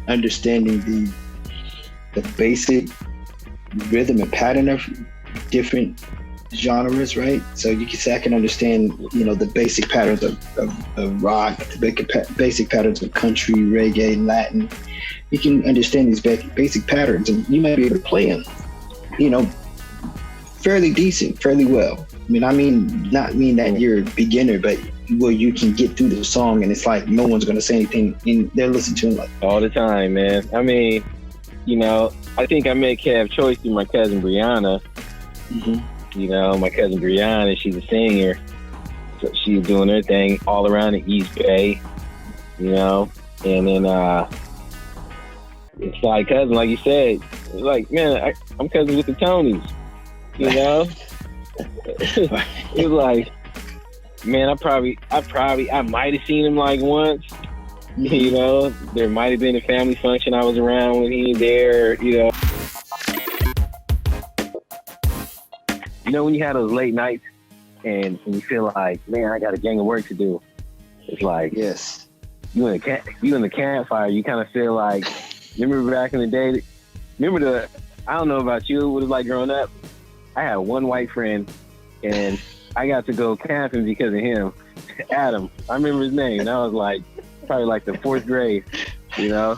understanding the basic rhythm and pattern of different genres, right? So you can say I can understand, the basic patterns of rock, the basic patterns of country, reggae, Latin. You can understand these basic patterns, and you might be able to play them, fairly decent, fairly well. Not mean that you're a beginner, but where you can get through the song and it's like no one's gonna say anything, and they're listening to it like all the time, man. I think I met Cav Choice through my cousin Brianna. Mm-hmm. My cousin Brianna, she's a singer. So she's doing her thing all around the East Bay, and then it's like cousin, like you said, it's like, man, I'm cousins with the Tonys, It was like, man, I might have seen him like once. There might have been a family function I was around when he was there, when you have those late nights and you feel like, man, I got a gang of work to do. It's like, yes, you in the campfire, you kind of feel like, remember back in the day, I don't know about you, what it was like growing up. I had one white friend and I got to go camping because of him. Adam, I remember his name, and I was like, probably like the 4th grade, Man,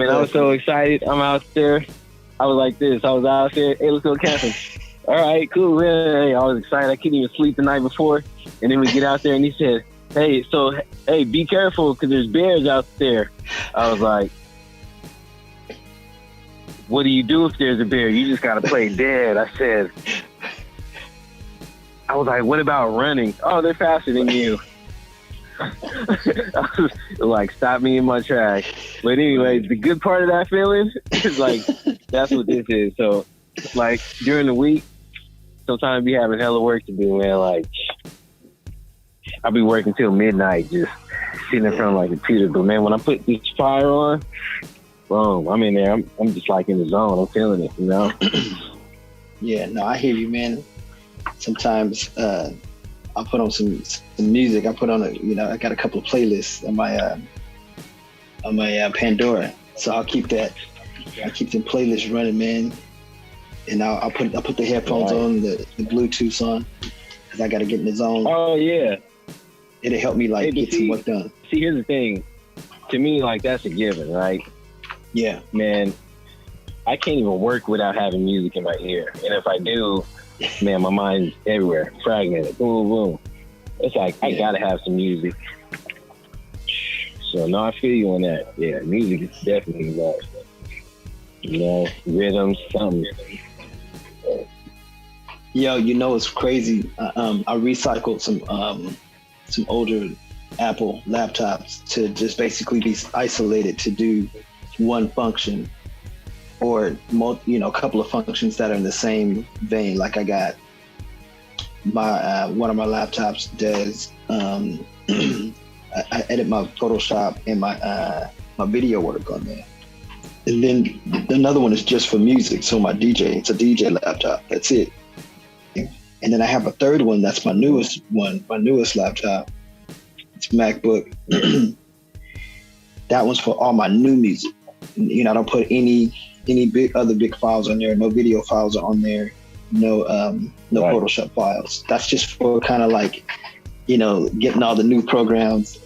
I was so excited. I'm out there. I was like this. I was out there. Hey, let's go camping. All right, cool. Hey, I was excited. I couldn't even sleep the night before. And then we get out there, and he said, hey, be careful because there's bears out there. I was like, what do you do if there's a bear? You just got to play dead. I was like, what about running? Oh, they're faster than you. I was like, stop me in my tracks. But anyway, the good part of that feeling is like, that's what this is. So, like, during the week, sometimes be having hella work to do, man. Like, I'll be working till midnight, just sitting in front of like a computer. But man, when I put this fire on, boom, I'm in there. I'm just like in the zone. I'm feeling it, Yeah, no, I hear you, man. Sometimes I'll put on some music. I put on I got a couple of playlists on my Pandora, so I'll keep them playlists running, man. And I'll put the headphones on, the Bluetooth on, because I got to get in the zone. Oh yeah, it'll help me get some work done. See, here's the thing. To me, like, that's a given, right? Yeah, man. I can't even work without having music in my ear, and if I do, man, my mind's everywhere, fragmented, boom, boom. It's like, I gotta have some music. So, no, I feel you on that. Yeah, music is definitely involved. Rhythms, something. Yo, it's crazy. I recycled some older Apple laptops to just basically be isolated to do one function, or a couple of functions that are in the same vein. Like I got my one of my laptops does I edit my Photoshop and my video work on there, and then another one is just for music. So it's a DJ laptop. That's it. And then I have a third one that's my newest laptop. It's MacBook. That one's for all my new music. I don't put any big files on there. No video files are on there. No right. Photoshop files. That's just for kind of like, getting all the new programs.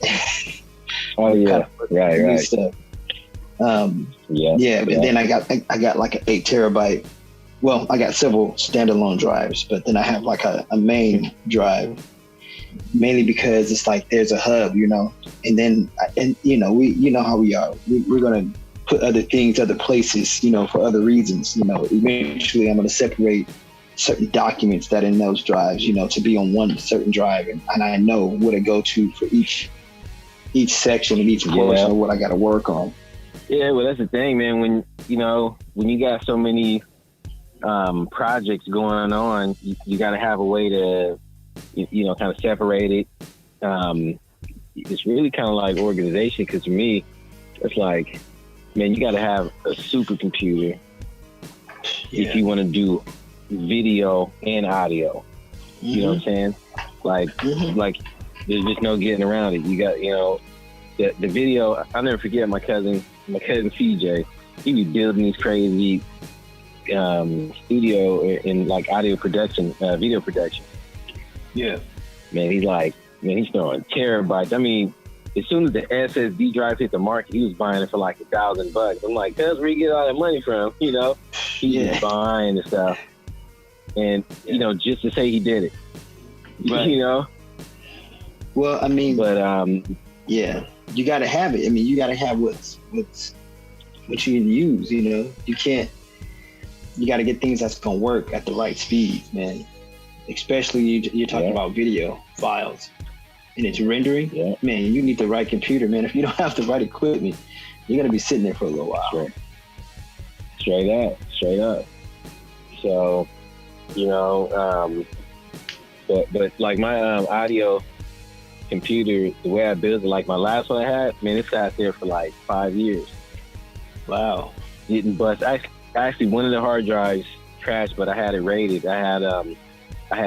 Oh yeah, right. Stuff. Yeah. But then I got like an 8 terabyte. Well, I got several standalone drives, but then I have like a main drive, mainly because it's like there's a hub, and then we how we are. We're gonna put other things, other places, for other reasons. Eventually I'm gonna separate certain documents that are in those drives, to be on one certain drive, and I know where to go to for each section and each portion of what I got to work on. Yeah, well, that's the thing, man. When you got so many projects going on, you got to have a way to, kind of separate it. It's really kind of like organization, because for me, it's like, man, you got to have a supercomputer if you want to do video and audio. You know what I'm saying? Like, like there's just no getting around it. You got, the video, I'll never forget my cousin CJ. He be building these crazy studio in like audio production, video production. Yeah. Man, he's throwing terabytes. I mean, as soon as the SSD drive hit the market, he was buying it for like $1,000. I'm like, cuz where you get all that money from? You know, he's buying and stuff. And, you know, just to say he did it, right. You know? Well, I mean, but, yeah, you got to have it. I mean, you got to have what you can use, you know? You got to get things that's going to work at the right speed, man. Especially you're talking about video files and it's rendering. Yeah. Man, you need the right computer, man. If you don't have the right equipment, you're going to be sitting there for a little while. Straight up. So, you know, but like my audio computer, the way I built it, like my last one I had, man, it sat there for like 5 years. Wow. Didn't bust. Actually, one of the hard drives crashed, but I had it rated. I had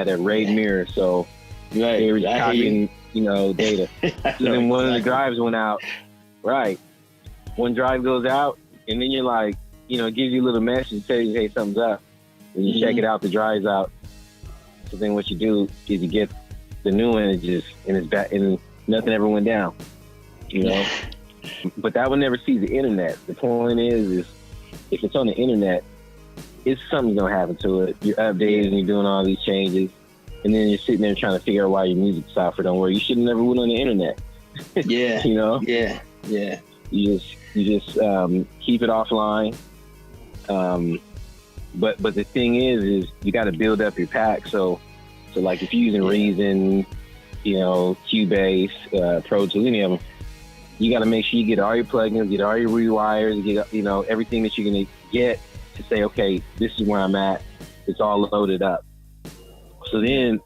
a RAID mirror, so they were copying, you know, data. So then one of the drives went out. Right. One drive goes out, and then you're like, you know, it gives you a little message, tells you, hey, something's up. And you check it out, the drive's out. So then what you do is you get the new one, it's back, and nothing ever went down, you know? But that would never see the internet. The point is if it's on the internet, it's something's gonna happen to it. You're updating, you're doing all these changes, and then you're sitting there trying to figure out why your music software don't work. You should have never went on the internet. Yeah. You know? Yeah. You just keep it offline. But the thing is you got to build up your pack. So like if you're using Reason, you know, Cubase, Pro Tools, any of them, you got to make sure you get all your plugins, get all your rewires, get, you know, everything that you're gonna get to say, okay, this is where I'm at. It's all loaded up. So then,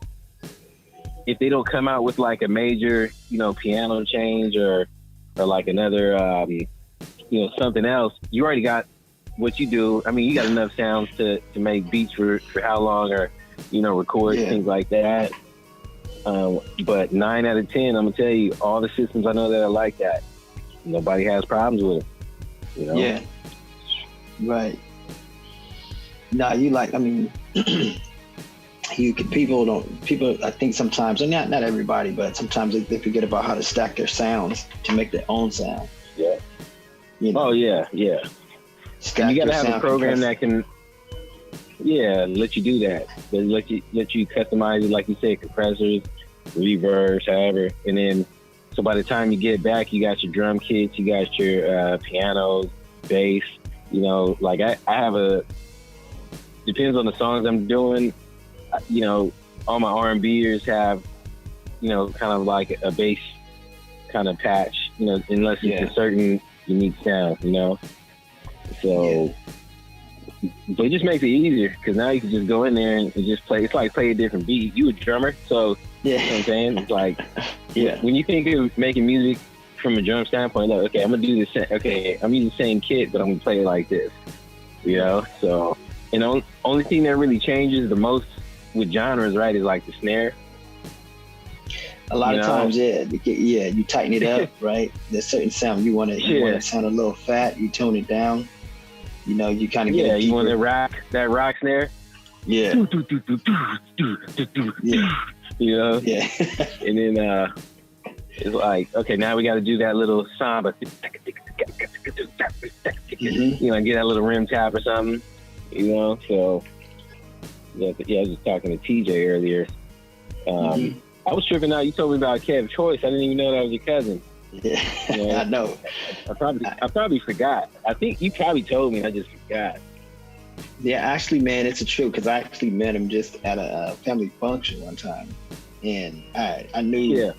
if they don't come out with like a major, you know, piano change or like another, you know, something else, you already got what you do. I mean, you got enough sounds to make beats for how long, or, you know, record things like that. But 9 out of 10, I'm gonna tell you, all the systems I know that are like that, nobody has problems with it. You know? Yeah. Right. Nah, I mean, people, I think sometimes, and not everybody, but sometimes they forget about how to stack their sounds to make their own sound. Yeah. You know? Oh, yeah. You got to have a program that can, let you do that. Let you customize it, like you said, compressors, reverbs, however. And then, so by the time you get back, you got your drum kits, you got your pianos, bass. You know, like I have depends on the songs I'm doing. You know, all my R&Bers have, you know, kind of like a bass kind of patch, you know, unless it's a certain unique sound, you know. So, but it just makes it easier because now you can just go in there and just play. It's like play a different beat. You a drummer, so you know what I'm saying? It's like, when you think of making music from a drum standpoint, like, okay, I'm gonna do this. Okay, I'm using the same kit, but I'm gonna play it like this, you know. So, and the only thing that really changes the most with genres, right, is like the snare. A lot of times, you tighten it up, right? There's certain sound you want to sound a little fat. You tone it down. You know, you kind of get you want that rock snare. Yeah. You know. Yeah. And then it's like, okay, now we got to do that little samba. You know, get that little rim tap or something. You know, so I was just talking to TJ earlier. I was tripping out. You told me about Kev Choice. I didn't even know that was your cousin. Yeah, you know? I know. I probably forgot. I think you probably told me. I just forgot. Yeah, actually, man, it's a trip because I actually met him just at a family function one time, and I knew. Yeah.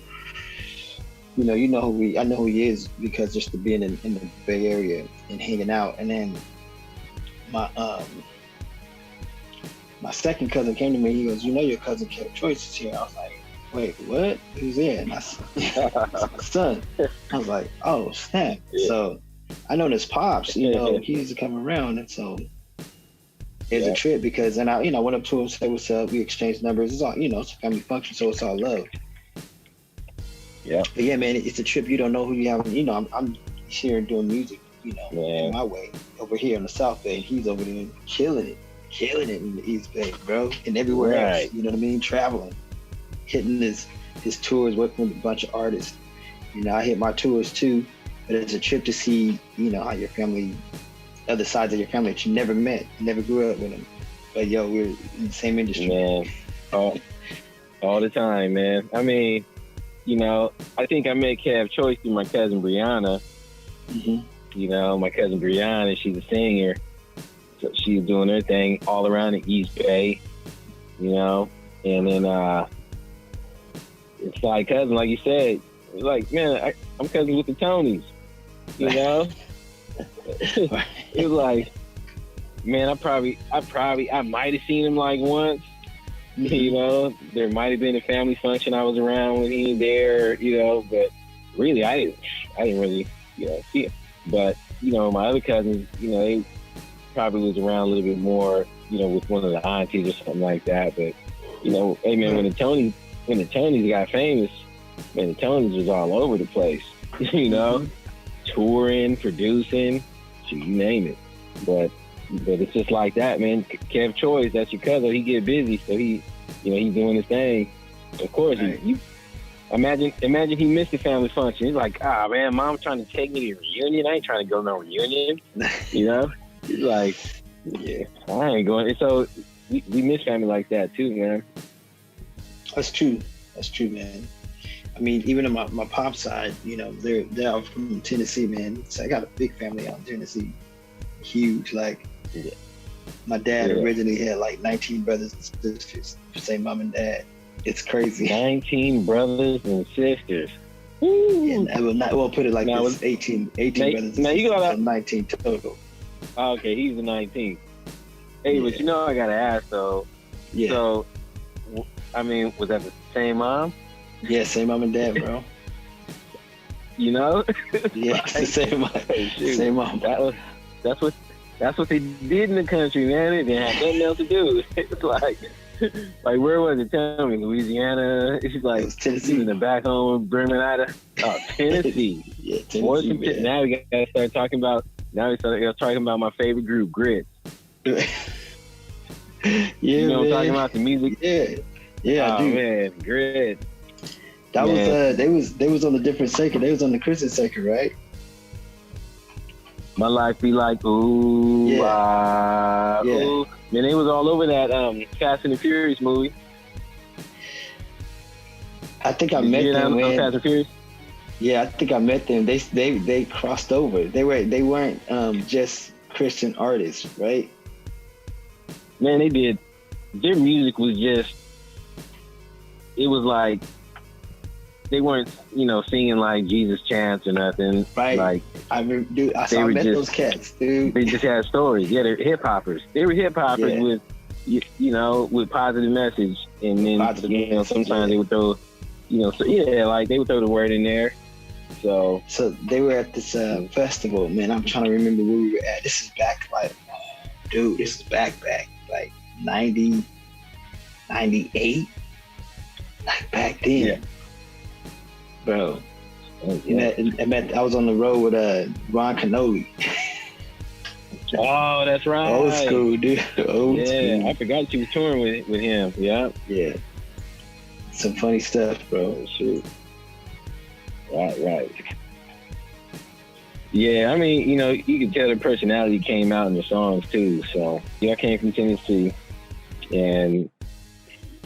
I know who he is because just to being in the Bay Area and hanging out, and then my second cousin came to me. He goes, your cousin Kev Choice is here. I was like, wait, what? Who's there? And I said, my son. I was like, oh, snap. Yeah. So I know this Pops, he used to come around. And so it's a trip because then I went up to him, said what's up. We exchanged numbers. It's all, it's a family function, so it's all love. Yeah. But yeah, man, it's a trip. You don't know who you have. You know, I'm here doing music, you know, in my way over here in the South Bay, and he's over there killing it in the East Bay, bro, and everywhere else. You know what I mean? Traveling, hitting his tours, working with a bunch of artists. You know, I hit my tours too, but it's a trip to see, you know, how your family, other sides of your family that you never met, never grew up with them. But yo, we're in the same industry. Man, all the time, man. I mean, you know, I think I met Kev Choice through my cousin Brianna. Mm-hmm. You know, my cousin Brianna, she's a singer. So she's doing her thing all around the East Bay, you know. And then it's like cousin, like you said, it's like, man, I'm cousins with the Tonys, you know. It was like, man, I might have seen him like once. You know, there might have been a family function I was around when he was there, you know, but really I didn't really, you know, see him. But, you know, my other cousins, you know, they probably was around a little bit more, you know, with one of the aunties or something like that. But, you know, hey man, when the Tonys got famous, man, the Tonys was all over the place, you know, touring, producing, you name it. But it's just like that, man. Kev Choice, that's your cousin. He get busy, so he, you know, he's doing his thing. Of course, right. you imagine he missed the family function. He's like, man, mom's trying to take me to a reunion. I ain't trying to go to no reunion. You know, he's like, yeah, I ain't going. So we miss family like that too, man. That's true, man. I mean, even on my pop side, you know, they're out from Tennessee, man. So I got a big family out in Tennessee, huge, like. Yeah. My dad originally had like 19 brothers and sisters, same mom and dad. It's crazy. 19 brothers and sisters. Yeah, we'll put it like now, this: 18 brothers and sisters, so 19 total. Okay, he's the 19th. Hey, but you know I gotta ask though. Yeah. So, I mean, was that the same mom? Yeah, same mom and dad, bro. You know? Yeah, it's the same mom. Same mom. That's what they did in the country, man. They didn't have nothing else to do. It's like where was it? Tell me, Louisiana. It's like it Tennessee in the back home, Birmingham. Oh, Tennessee. Yeah, Tennessee. Now we gotta start talking about. Now we start talking about my favorite group, Grit. Yeah, you know man. what I'm talking about, the music. Yeah, dude. Man, Grit. That was they was on a different circuit. They was on the Christian circuit, right? My life be like, ooh, ooh. Man, they was all over that Fast and the Furious movie. I think I met them. Fast and Furious? Yeah, I think I met them. They crossed over. They weren't just Christian artists, right? Man, they did. Their music was just. It was like. They weren't, you know, singing like Jesus chants or nothing. Right. Like, I met those cats, dude. They just had stories. Yeah, they're hip hoppers. They were hip hoppers with, you know, with positive message. And then, you know, sometimes they would throw, you know, like they would throw the word in there. So they were at this festival, man. I'm trying to remember where we were at. This is back like 90, 98, like back then. Yeah. Bro, I was on the road with Ron Canoli. Oh, that's right. Old school, dude. Old school. I forgot you was touring with him. Yeah. Some funny stuff, bro. Shoot. Right. Yeah, I mean, you know, you can tell the personality came out in the songs too. So, yeah, I came from Tennessee, and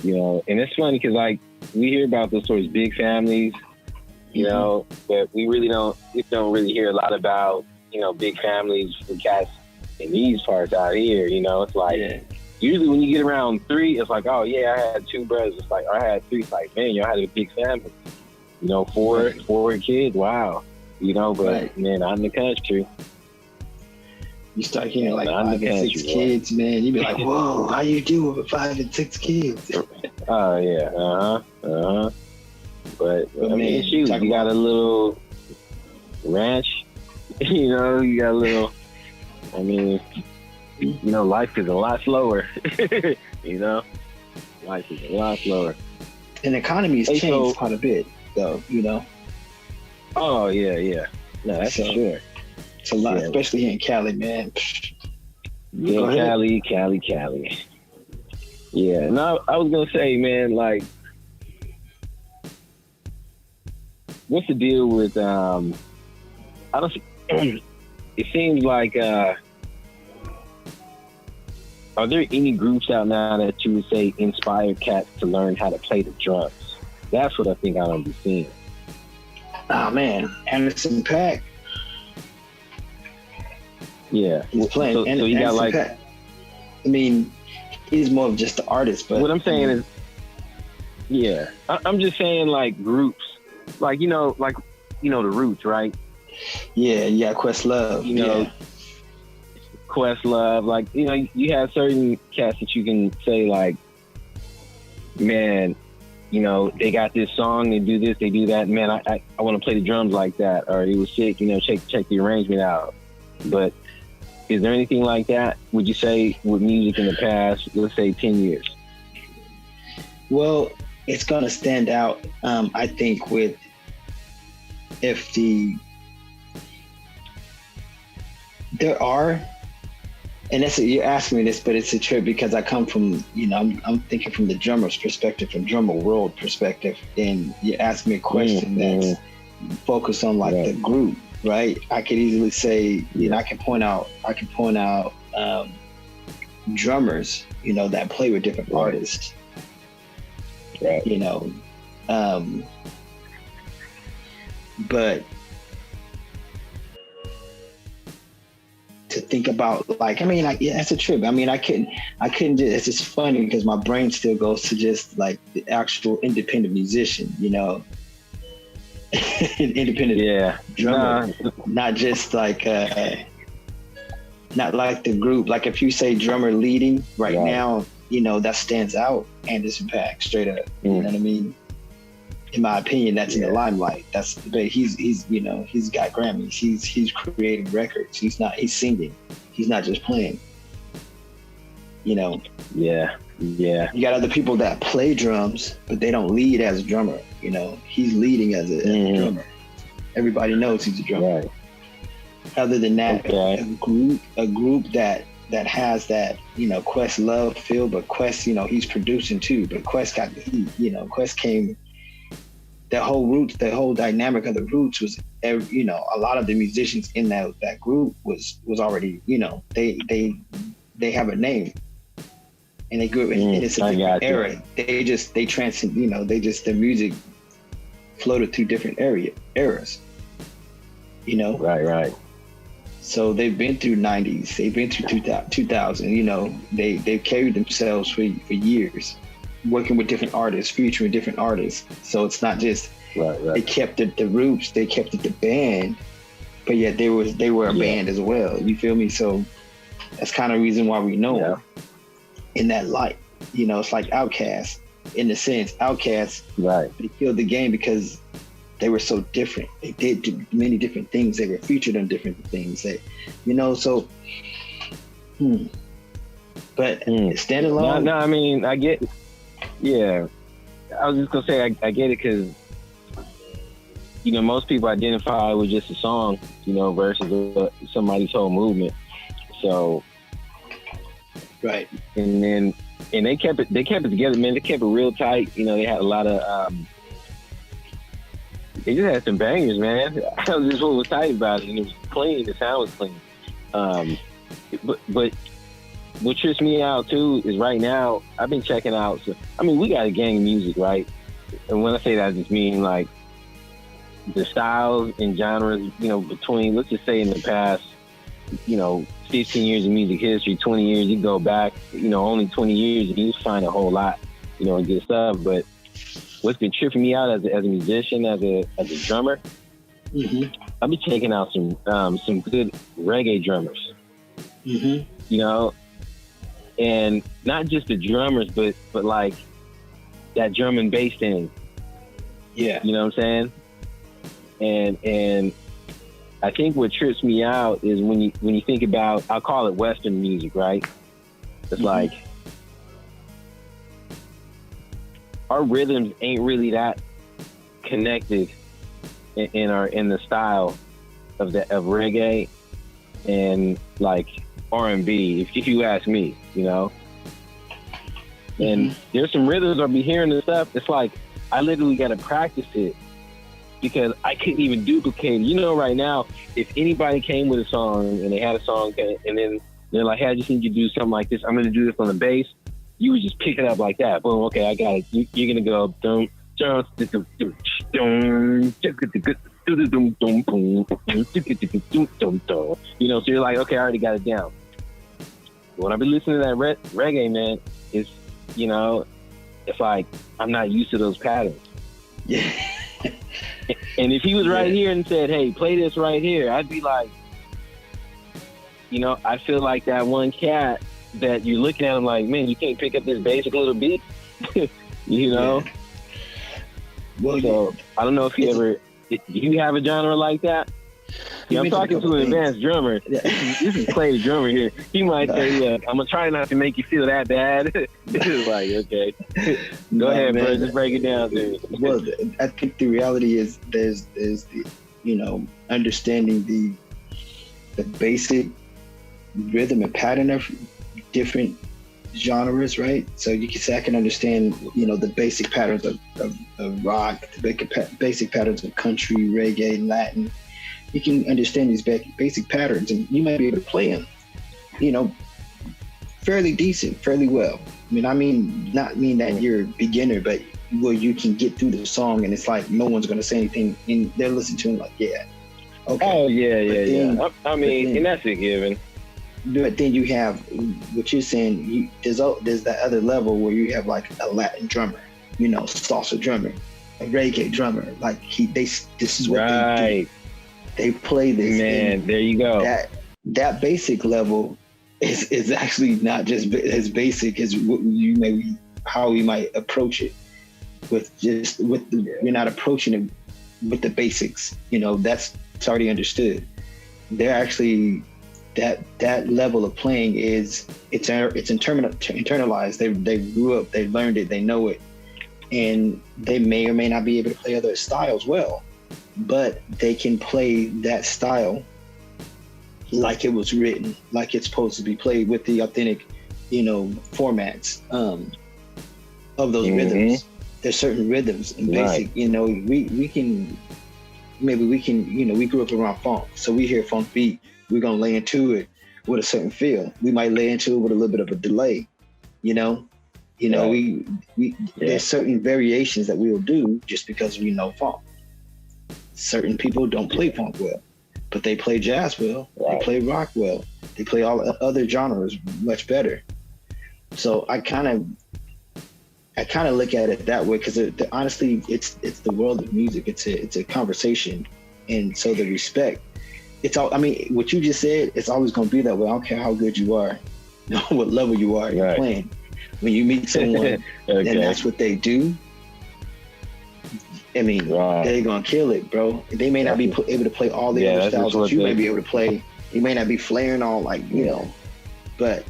you know, and it's funny because like we hear about those sorts of big families. You know, but we don't really hear a lot about, you know, big families for cats in these parts out here. You know, it's like usually when you get around 3, it's like, oh yeah, I had 2 brothers. It's like, I had 3. It's like, man, y'all had a big family. You know, 4 kids. Wow. You know, but man, out in the country, you start hearing like 5 and 6 kids, man. You be like, whoa, how you do with 5 and 6 kids? Oh yeah, But I mean, shoot, you got a little ranch, you know, you got a little, I mean, you know, life is a lot slower, you know, life is a lot slower. And the economy has changed quite a bit. though, you know. Oh yeah. No, that's for sure. It's a lot, especially here in Cali, man. Yeah, Cali. Yeah, no, I was gonna say, man, like, what's the deal with I don't. It seems like are there any groups out now that you would say inspire cats to learn how to play the drums? That's what I think I don't be seeing. Oh man, Anderson .Paak. Yeah, he's playing. So you got like. I mean, he's more of just the artist, but what I'm saying is, yeah, I'm just saying like groups, like the Roots, right? Yeah, Questlove. You know, Questlove, like, you know, you have certain cats that you can say like, man, you know, they got this song, they do this, they do that. Man, I want to play the drums like that, or it was sick. You know, check the arrangement out. But is there anything like that, would you say, with music in the past, let's say 10 years? Well, it's going to stand out, I think, with if there are, and you're asking me this, but it's a trip because I come from, you know, I'm thinking from the drummer's perspective, from drummer world perspective, and you're asking me a question that's focused on like the group, right? I could easily say, you know, I can point out drummers, you know, that play with different artists, you know, but to think about, like, I mean, that's a trip. I mean, I couldn't just, it's just funny because my brain still goes to just like the actual independent musician, you know, independent drummer, not just like, not like the group. Like if you say drummer leading right now, you know, that stands out, Anderson .Paak, straight up. You know what I mean? In my opinion, that's in the limelight. That's the big. He's you know, he's got Grammys. He's creating records. He's singing. He's not just playing. You know. Yeah. You got other people that play drums, but they don't lead as a drummer. You know, he's leading as a drummer. Everybody knows he's a drummer. Right. Other than that, a group that has that, you know, Questlove feel, but Quest, you know, he's producing too. But Quest got the heat. You know, Quest came. The whole dynamic of the Roots was, you know, a lot of the musicians in that group was already, you know, they have a name, and they grew up in a different era. They transcend, you know, their music floated through different eras, you know. Right. So they've been through 90s, they've been through 2000, you know, they've carried themselves for years, working with different artists, featuring different artists. So it's not just they kept it the Roots, they kept it the band, but yet they were a band as well. You feel me? So that's kind of the reason why we know them in that light. You know, it's like Outkast in a sense. Outkast, they killed the game because they were so different. They did many different things. They were featured on different things. You know, so. But standalone. No, I mean, I get. Yeah, I was just gonna say I get it because, you know, most people identify with just a song, you know, versus somebody's whole movement. So, and they kept it together, man. They kept it real tight. You know, they had a lot of they just had some bangers, man. That was just what was tight about it, and it was clean. The sound was clean. But what trips me out too is right now I've been checking out. So, I mean, we got a gang of music, right? And when I say that, I just mean like the styles and genres, you know, between, let's just say in the past, you know, 15 years of music history, 20 years, you go back, you know, only 20 years, and you find a whole lot, you know, and good stuff. But what's been tripping me out as a musician, as a drummer, I've been checking out some good reggae drummers. You know, and not just the drummers, but like that drum and bass thing. Yeah. You know what I'm saying? And I think what trips me out is when you think about, I'll call it Western music, right? It's like our rhythms ain't really that connected in the style of reggae and like R&B, if you ask me, you know. And there's some rhythms I'll be hearing and stuff. It's like I literally got to practice it because I couldn't even duplicate it. You know, right now, if anybody came with a song and they had a song and then they're like, hey, I just need you to do something like this. I'm going to do this on the bass. You would just pick it up like that. Boom, okay, I got it. You're going to go, you know, so you're like, okay, I already got it down. When I've been listening to that reggae, man, it's, you know, it's like I'm not used to those patterns. Yeah. And if he was right here and said, hey, play this right here, I'd be like, you know, I feel like that one cat that you're looking at him like, man, you can't pick up this basic little beat, you know? Yeah. Well, so I don't know if you ever, do you have a genre like that? Yeah, I'm talking to an advanced drummer. Yeah. This is Clay, the drummer here. He might say, I'm going to try not to make you feel that bad. It's like, okay. Go ahead, man. Bro. Just break it down, dude. Well, I think the reality is there's the, you know, understanding the basic rhythm and pattern of different genres, right? So you can say I can understand, you know, the basic patterns of rock, the basic patterns of country, reggae, Latin. You can understand these basic patterns, and you might be able to play them, you know, fairly decent, fairly well. I mean, not mean that you're a beginner, but where you can get through the song, and it's like no one's going to say anything, and they're listening to it like, yeah, okay. Oh yeah. I mean, and that's a given. But then you have what you're saying. There's that other level where you have like a Latin drummer, you know, salsa drummer, a reggae drummer. Like this is what they do. They play this. Man, there you go. That basic level is actually not just as basic as what how we might approach it. You're not approaching it with the basics. You know, it's already understood. They're actually that level of playing it's internalized. They grew up, they learned it, they know it, and they may or may not be able to play other styles well, but they can play that style like it was written, like it's supposed to be played with the authentic, you know, formats of those rhythms. There's certain rhythms and basic, you know, we can, you know, we grew up around funk, so we hear funk beat, we're gonna lay into it with a certain feel. We might lay into it with a little bit of a delay, you know. We there's certain variations that we'll do just because we know funk. Certain people don't play funk well, but they play jazz well, they play rock well, they play all other genres much better. So I kind of look at it that way, because honestly, it's the world of music. It's a conversation, and so the respect. It's all. I mean, what you just said, it's always going to be that way. I don't care how good you are, what level you are you're playing. When you meet someone and that's what they do, I mean, they're going to kill it, bro. They may not be able to play all the other styles that you may be able to play. You may not be flaring all like, you know, but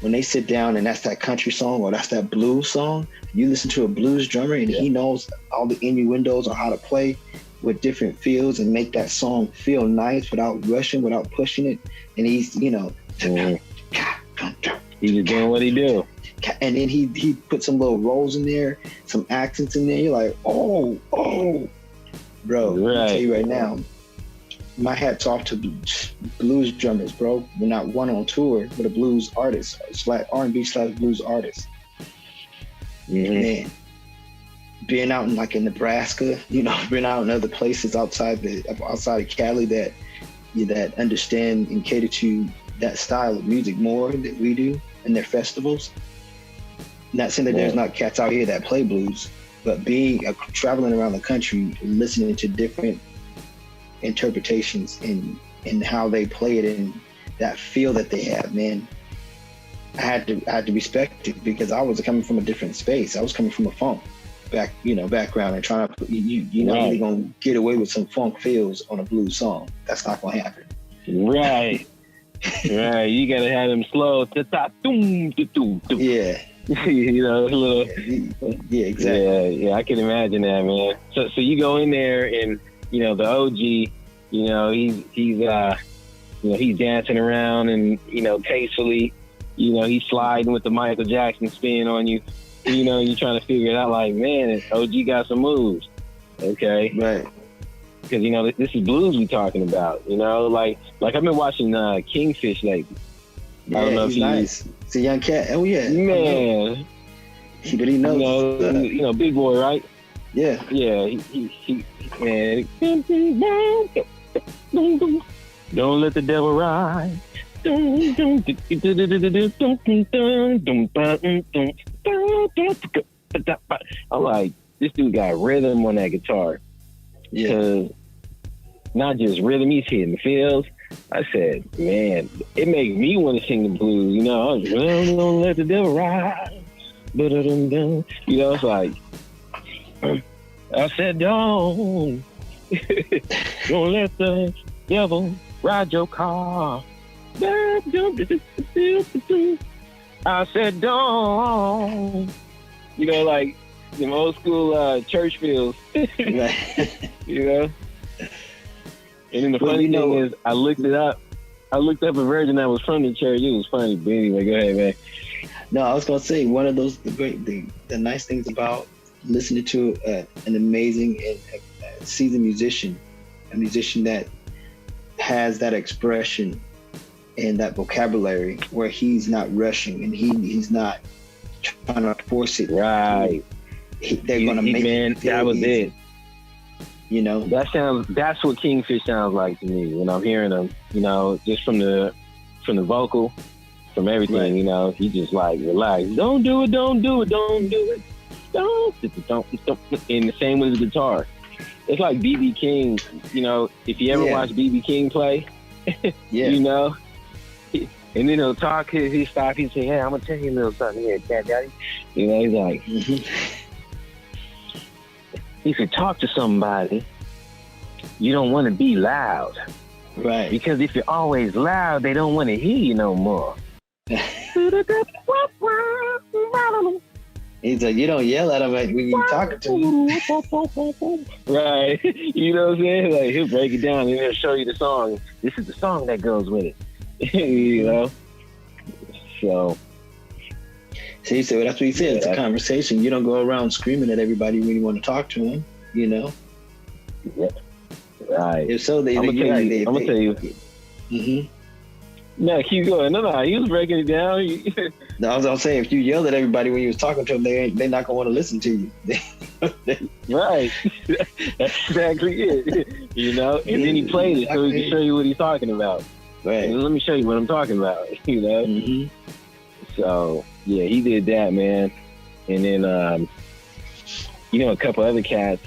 when they sit down and that's that country song or that's that blues song, you listen to a blues drummer and he knows all the innuendos on how to play with different feels and make that song feel nice without rushing, without pushing it. And he's, you know, he's just doing what he do. And then he put some little rolls in there, some accents in there. You're like, oh, bro. Let me tell you right now, my hat's off to blues drummers, bro. We're not one on tour, but a blues artist. It's like R&B / blues artist. Man, being out in Nebraska, you know, being out in other places outside of Cali that understand and cater to that style of music more than we do in their festivals. Not saying that there's not cats out here that play blues, but traveling around the country, listening to different interpretations and how they play it and that feel that they have, man. I had to respect it, because I was coming from a different space. I was coming from a funk background and trying to you're not really gonna get away with some funk feels on a blues song. That's not gonna happen. Right. You gotta have them slow. Yeah. You know, a little. Yeah, exactly. Yeah, I can imagine that, man. So you go in there and you know the OG, you know you know he's dancing around and you know tastefully, you know he's sliding with the Michael Jackson spin on you. You know you're trying to figure it out like, man, OG got some moves, okay? Right. Because you know this is blues we talking about. You know, like I've been watching Kingfish lately. Yeah, I don't know he's if nice. It's a young cat. Oh yeah, man. But he knows. You know, big boy, right? Yeah. Yeah, he man. Don't let the devil ride. I'm like, this dude got rhythm on that guitar. Yeah. Because not just rhythm, he's hitting the feels. I said, man, it made me want to sing the blues. You know, I was like, well, don't let the devil ride. You know, it's like, I said, don't let the devil ride your car. I said, don't. You know, like them old school church feels. You know? And then the funny thing is, I looked it up. I looked up a version that was from the church. It was funny. But anyway, go ahead, man. No, I was gonna say one of those the nice things about listening to an amazing and seasoned musician, a musician that has that expression and that vocabulary where he's not rushing and he's not trying to force it. Right. They're gonna make it. That was easy. it. You know, that's what Kingfish sounds like to me when I'm hearing him, you know, just from the vocal, from everything, right. You know, he just like, relax, don't do it. And the same with the guitar. It's like B.B. King, you know, if you ever watch B.B. King play, you know, and then he'll talk, he'll stop, he'll say, hey, I'm going to tell you a little something here, Cat Daddy. You know, he's like, if you talk to somebody, you don't want to be loud. Right. Because if you're always loud, they don't want to hear you no more. He's like, you don't yell at him when you're talking to him. Right. You know what I'm saying? Like, he'll break it down and he'll show you the song. This is the song that goes with it. You know? So. See, so that's what he said. It's a conversation. You don't go around screaming at everybody when you want to talk to them, you know? Yeah. Right. If so, I'm going to tell you. Mm-hmm. No, keep going. No, he was breaking it down. No, I was saying, if you yelled at everybody when you was talking to them, they're not going to want to listen to you. Right. That's exactly it. You know? And then he played it so he can show you what he's talking about. Right. And let me show you what I'm talking about, you know? Mm-hmm. So, yeah, he did that, man. And then, you know, a couple other cats.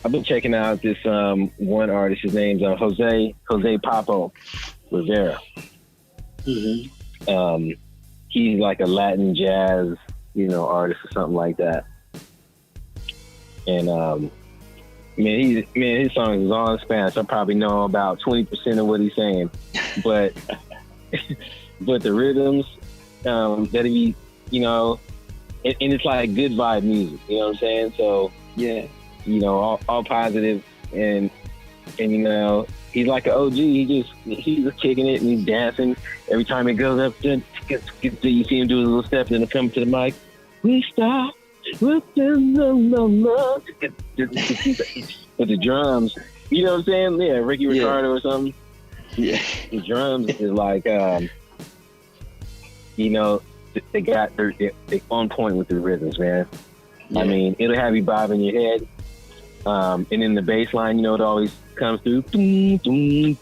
I've been checking out this one artist. His name's Jose Papo Rivera. Mm-hmm. He's like a Latin jazz, you know, artist or something like that. And man, his songs is all in Spanish. I probably know about 20% of what he's saying, but but the rhythms that he, you know, and it's like good vibe music. You know what I'm saying? So yeah, you know, all positive and you know. He's like an OG. He's just kicking it and he's dancing. Every time it goes up, you see him do a little step, and then come to the mic. We stop with the drums. You know what I'm saying? Yeah, Ricky Ricardo or something. Yeah, the drums is like, you know, they're on point with the rhythms, man. Yeah. I mean, it'll have you bobbing your head. And in the bass line, you know, it always comes through. You know,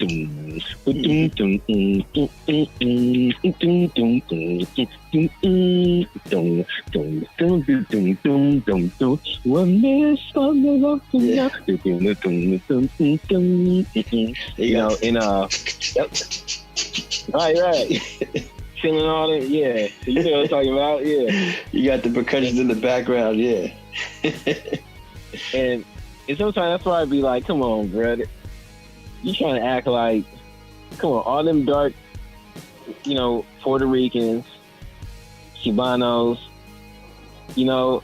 and right. Feeling all that, yeah. You know what I'm talking about, yeah. You got the percussions in the background, yeah. And sometimes that's why I'd be like, come on, bro. You trying to act like, come on, all them dark, you know, Puerto Ricans Cubanos. You know,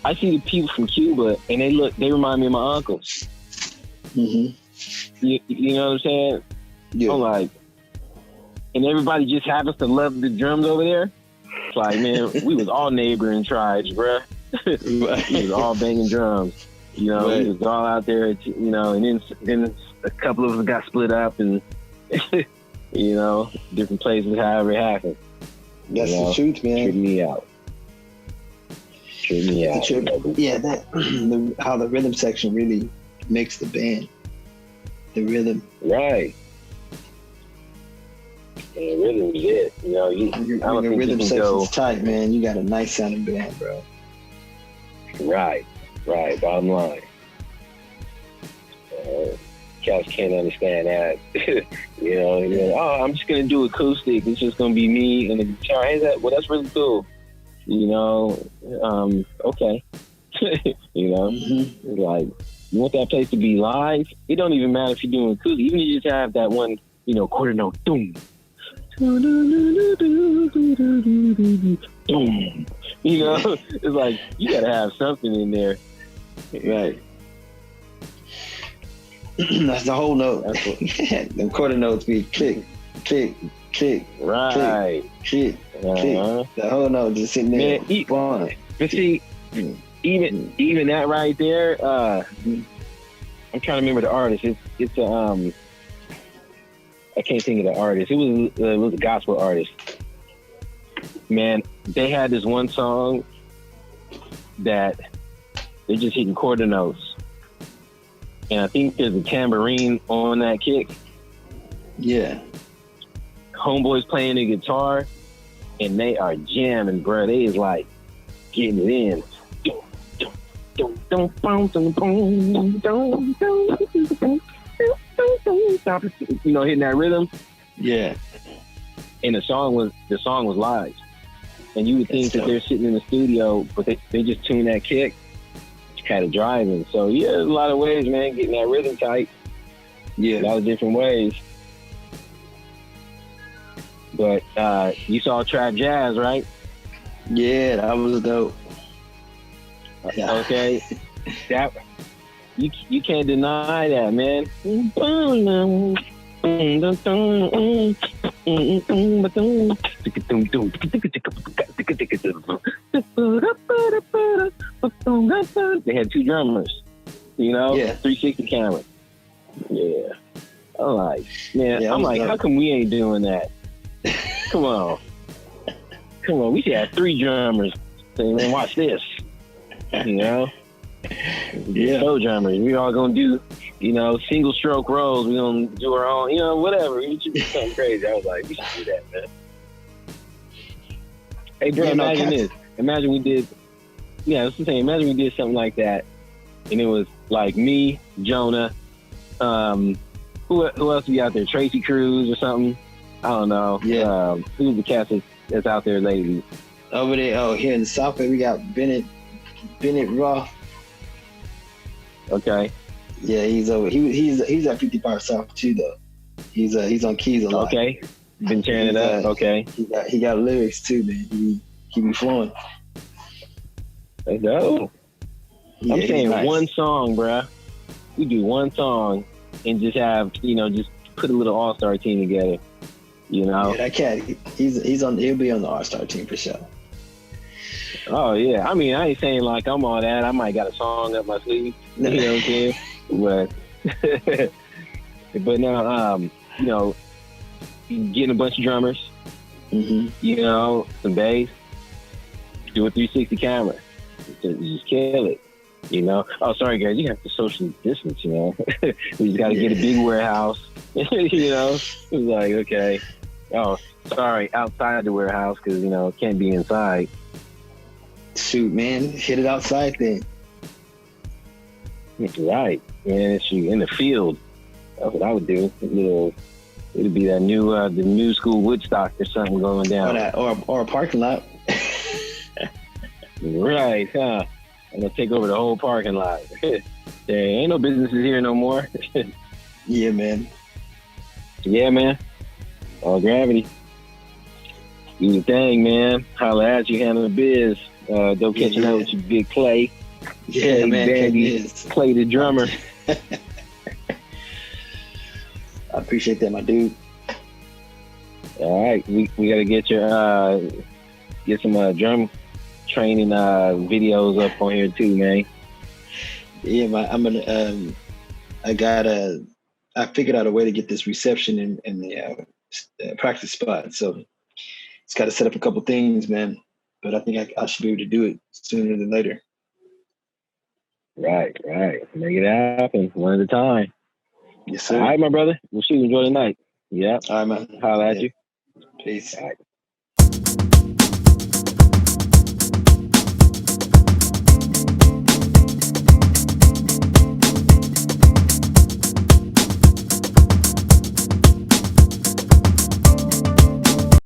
I see the people from Cuba, and they remind me of my uncles. Mm-hmm. You know what I'm saying? Yeah. I'm like, and everybody just happens to love the drums over there. It's like, man, we was all neighboring tribes, bruh. We was all banging drums. You know, we was all out there, you know, and then a couple of us got split up and, you know, different places, however it happened. That's the truth, man. Trip me out. Yeah, how the rhythm section really makes the band. The rhythm. Right. And the rhythm is it. You know, when the rhythm section's tight, man, you got a nice sounding band, bro. Right. Bottom line. Cats can't understand that. you know, oh, I'm just gonna do acoustic. It's just gonna be me and the guitar. Hey, that's really cool. You know, okay. You know, like, you want that place to be live? It don't even matter if you're doing acoustic. Even if you just have that one, you know, quarter note, boom. Boom. You know, it's like, you gotta have something in there. Right. That's the whole note. The quarter notes be click, click, click. Right. Click, click. The whole note just sitting there. Man, but see, even that right there, I'm trying to remember the artist. It's I can't think of the artist. It was a gospel artist. Man, they had this one song that they're just hitting quarter notes. And I think there's a tambourine on that kick. Yeah. Homeboys playing the guitar, and they are jamming, bro. They is like getting it in. You know, hitting that rhythm. Yeah. And the song was live. And you would think that they're sitting in the studio, but they just tune that kick, kind of driving. So yeah, there's a lot of ways, man, getting that rhythm tight. Yeah, a lot of different ways. But you saw Trap Jazz, right? Yeah, that was dope. Okay, that you can't deny that, man. They had two drummers, you know, 360 camera. Yeah. I'm like, man, I'm like, how come we ain't doing that? Come on, we should have three drummers. Say, man, watch this. You know? So drummers, we all gonna do, you know, single stroke rolls. We gonna do our own, you know, whatever. It should be something crazy. I was like, we should do that, man. Hey, bro, imagine this. Imagine we did. Yeah, I was saying, imagine we did something like that, and it was like me, Jonah. Who else be out there? Tracy Cruz or something? I don't know. Yeah. Who's the cast that's out there lately? Over there, here in the South, we got Bennett Roth. Okay. Yeah, he's over. He's at 55 South too, though. He's on keys a lot. Okay. Been tearing it up. Okay. He got lyrics too, man. He be flowing. Let's go. Yeah, I'm saying nice. One song, bruh. We do one song and just have, you know, just put a little all-star team together. You know. Yeah, that cat. He'll be on the all-star team for sure. Oh yeah, I mean, I ain't saying like I'm all that. I might got a song up my sleeve, you know what I'm saying? But now, you know, getting a bunch of drummers, you know, some bass, do a 360 camera, just kill it, you know. Oh, sorry guys, you have to socially distance, you know. We just got to get a big warehouse, you know. It's like, okay, oh, sorry, outside the warehouse because, you know, it can't be inside. Shoot, man, hit it outside then. Right, man. Shoot, in the field. That's what I would do. It'd be that new, the new school Woodstock or something going down. Or a parking lot. Right, huh? I'm gonna take over the whole parking lot. There ain't no businesses here no more. Yeah, man. Yeah, man. All gravity. Do the thing, man. Holla at you, handle the biz. Don't catching up with you, Big Clay. Yeah, Clay man. Bandy, Kayniz. Clay the drummer. I appreciate that, my dude. All right, we gotta get some drum training videos up on here too, man. Yeah, I'm gonna. I figured out a way to get this reception in the practice spot. So it's got to set up a couple things, man. But I think I should be able to do it sooner than later. Right. Make it happen one at a time. Yes, sir. All right, my brother. We'll see you. Enjoy the night. Yeah. All right, man. Holla at you. Peace. All right.